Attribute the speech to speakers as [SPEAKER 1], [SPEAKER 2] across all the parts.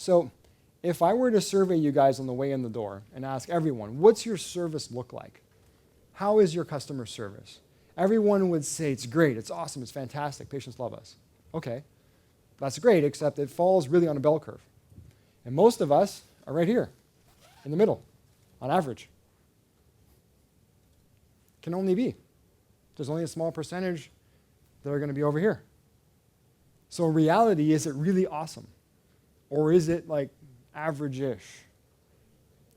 [SPEAKER 1] So if I were to survey you guys on the way in the door and ask everyone, what's your service look like? How is your customer service? Everyone would say, it's great, it's awesome, it's fantastic, patients love us. Okay, that's great, except it falls really on a bell curve. And most of us are right here, in the middle, on average. Can only be. There's only a small percentage that are going to be over here. So in reality, is it really awesome? Or is it like average-ish?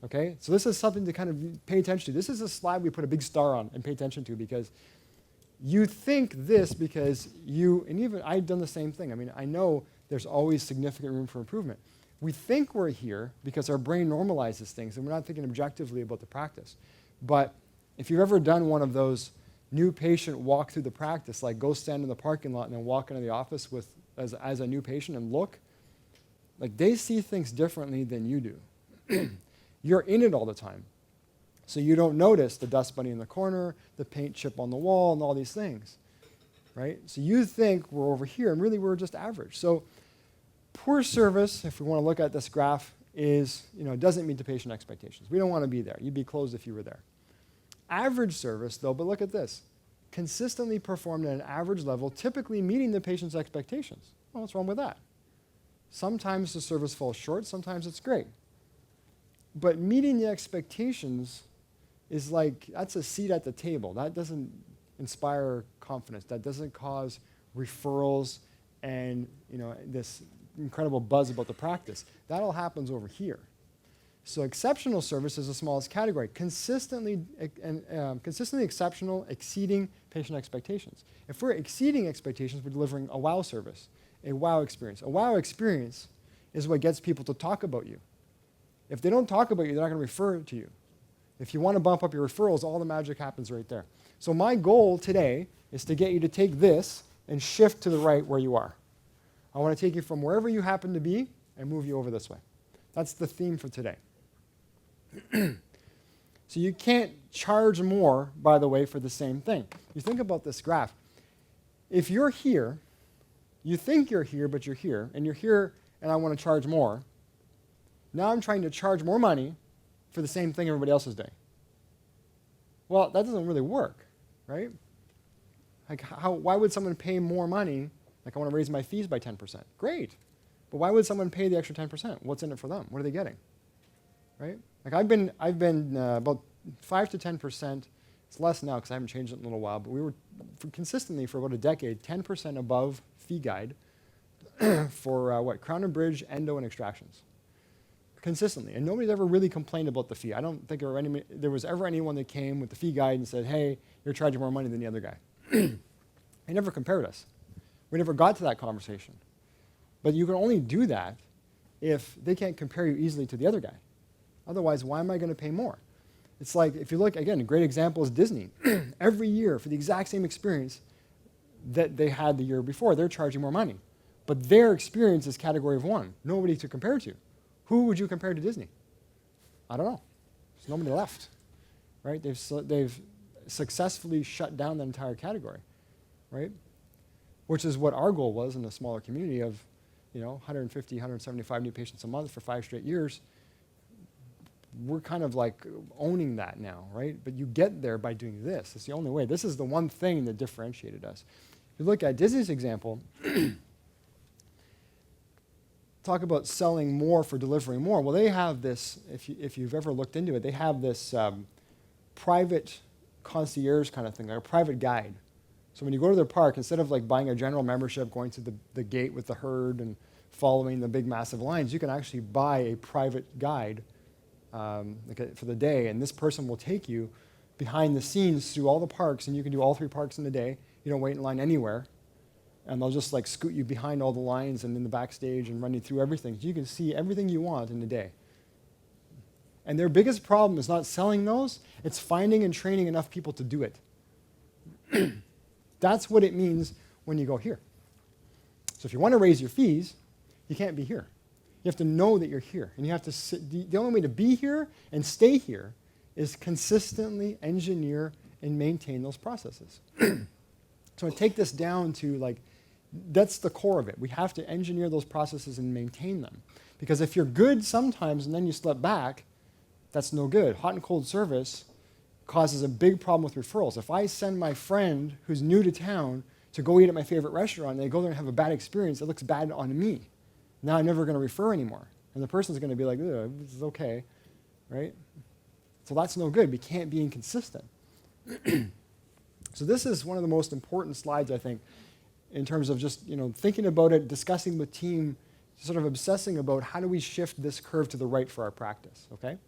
[SPEAKER 1] Okay, so this is something to kind of pay attention to. This is a slide we put a big star on and pay attention to because you think this because and even I've done the same thing. I mean, I know there's always significant room for improvement. We think we're here because our brain normalizes things and we're not thinking objectively about the practice. But if you've ever done one of those new patient walk through the practice, like go stand in the parking lot and then walk into the office as a new patient and look, like they see things differently than you do. You're in it all the time. So you don't notice the dust bunny in the corner, the paint chip on the wall, and all these things, right? So you think we're over here, and really we're just average. So poor service, if we want to look at this graph, doesn't meet the patient expectations. We don't want to be there. You'd be closed if you were there. Average service, though, but look at this. Consistently performed at an average level, typically meeting the patient's expectations. Well, what's wrong with that? Sometimes the service falls short, sometimes it's great. But meeting the expectations is like, that's a seat at the table. That doesn't inspire confidence. That doesn't cause referrals and this incredible buzz about the practice. That all happens over here. So exceptional service is the smallest category. Consistently exceptional, exceeding patient expectations. If we're exceeding expectations, we're delivering a wow service, a wow experience. A wow experience is what gets people to talk about you. If they don't talk about you, they're not going to refer to you. If you want to bump up your referrals, all the magic happens right there. So my goal today is to get you to take this and shift to the right where you are. I want to take you from wherever you happen to be and move you over this way. That's the theme for today. So you can't charge more, by the way, for the same thing. You think about this graph. If you're here, you think you're here, but you're here, and I want to charge more. Now I'm trying to charge more money for the same thing everybody else is doing. Well, that doesn't really work, right? Like why would someone pay more money? Like I want to raise my fees by 10%. Great. But why would someone pay the extra 10%? What's in it for them? What are they getting? Right? Like I've been about 5 to 10%. It's less now because I haven't changed it in a little while, but we were consistently for about a decade 10% above fee guide for crown and bridge, endo, and extractions. Consistently, and nobody's ever really complained about the fee. I don't think there was ever anyone that came with the fee guide and said, hey, you're charging more money than the other guy. They never compared us. We never got to that conversation. But you can only do that if they can't compare you easily to the other guy. Otherwise, why am I going to pay more? It's like, if you look, again, a great example is Disney. Every year, for the exact same experience that they had the year before, they're charging more money. But their experience is category of one. Nobody to compare to. Who would you compare to Disney? I don't know. There's nobody left, right? They've successfully shut down the entire category, right? Which is what our goal was in a smaller community of, 150, 175 new patients a month for 5 straight years. We're kind of like owning that now, right? But you get there by doing this. It's the only way. This is the one thing that differentiated us. If you look at Disney's example, talk about selling more for delivering more. Well, they have this, if you've ever looked into it, they have this private concierge kind of thing, like a private guide. So when you go to their park, instead of like buying a general membership, going to the gate with the herd and following the big massive lines, you can actually buy a private guide for the day, and this person will take you behind the scenes through all the parks, and you can do all 3 parks in a day. You don't wait in line anywhere. And they'll just like scoot you behind all the lines and in the backstage and run you through everything. So you can see everything you want in a day. And their biggest problem is not selling those, it's finding and training enough people to do it. That's what it means when you go here. So if you want to raise your fees, you can't be here. You have to know that you're here. And you have to the only way to be here and stay here is consistently engineer and maintain those processes. So I take this down to like, that's the core of it. We have to engineer those processes and maintain them. Because if you're good sometimes and then you slip back, that's no good. Hot and cold service causes a big problem with referrals. If I send my friend who's new to town to go eat at my favorite restaurant and they go there and have a bad experience, it looks bad on me. Now I'm never going to refer anymore. And the person's going to be like, this is okay, right? So that's no good. We can't be inconsistent. So this is one of the most important slides, I think, in terms of just thinking about it, discussing with team, sort of obsessing about how do we shift this curve to the right for our practice, okay?